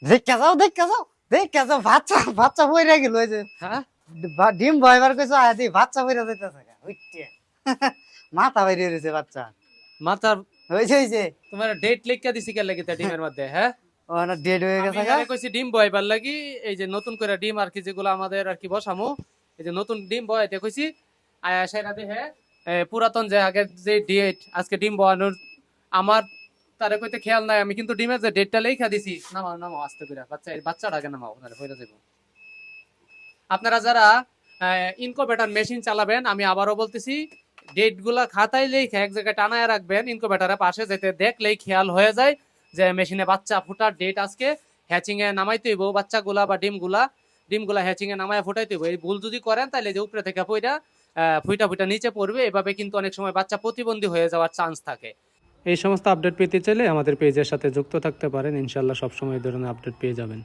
দেখা যাও বাচ্চা বাচ্চা পইরা গেল ওই যে হ্যাঁ ডিম ভয়বার কইছো আদি বাচ্চা পইরা যাইতাছে উইটে মাথা বাইরে রইছে বাচ্চা মাথার হইছে তোমার ডেট লিখা দিছি কে লাগি তা ডিমের মধ্যে হ্যাঁ ও না ডেড হয়ে আমি গেছে আরে কইছি ডিম বয়বার লাগি এই যে নতুন করে ডিম আর কি যেগুলো আমাদের আর কি বসামু এই যে নতুন ডিম বয়াইতে কইছি আয়া সেরা দেহে পুরাতন যে আগের যে ডেট আজকে ডিম বয়ানোর আমার তারে কইতে খেয়াল নাই আমি কিন্তু ডিমের যে ডেটটা লেখা দিছি নামাও নামাও আস্তে করে বাচ্চাটা আগে নামাও নাহলে হইরা যাবে আপনারা যারা ইনকুবেটর মেশিন চালাবেন আমি আবারও বলতেছি ডেট গুলা খাতায় লেখে এক জায়গায় টানায় রাখবেন ইনকুবেটরের পাশে যেতে দেখলেই খেয়াল হয়ে যায় যে মেশিনে বাচ্চা ফুটার ডেট আজকে হ্যাচিং এ নামাইতে হইব বাচ্চাগুলা বা ডিমগুলা হ্যাচিং এ নামায় ফুটাইতে হইব এই ভুল যদি করেন তাহলে যে উপরে থেকে পইরা ফুইটা ফুইটা নিচে পড়বে এভাবে কিন্তু অনেক সময় বাচ্চা প্রতিবন্ধী হয়ে যাওয়ার চান্স থাকে এই সমস্ত আপডেট পেতে চাইলে আমাদের পেজের সাথে যুক্ত থাকতে পারেন ইনশাআল্লাহ সবসময় এই ধরনের আপডেট পেয়ে যাবেন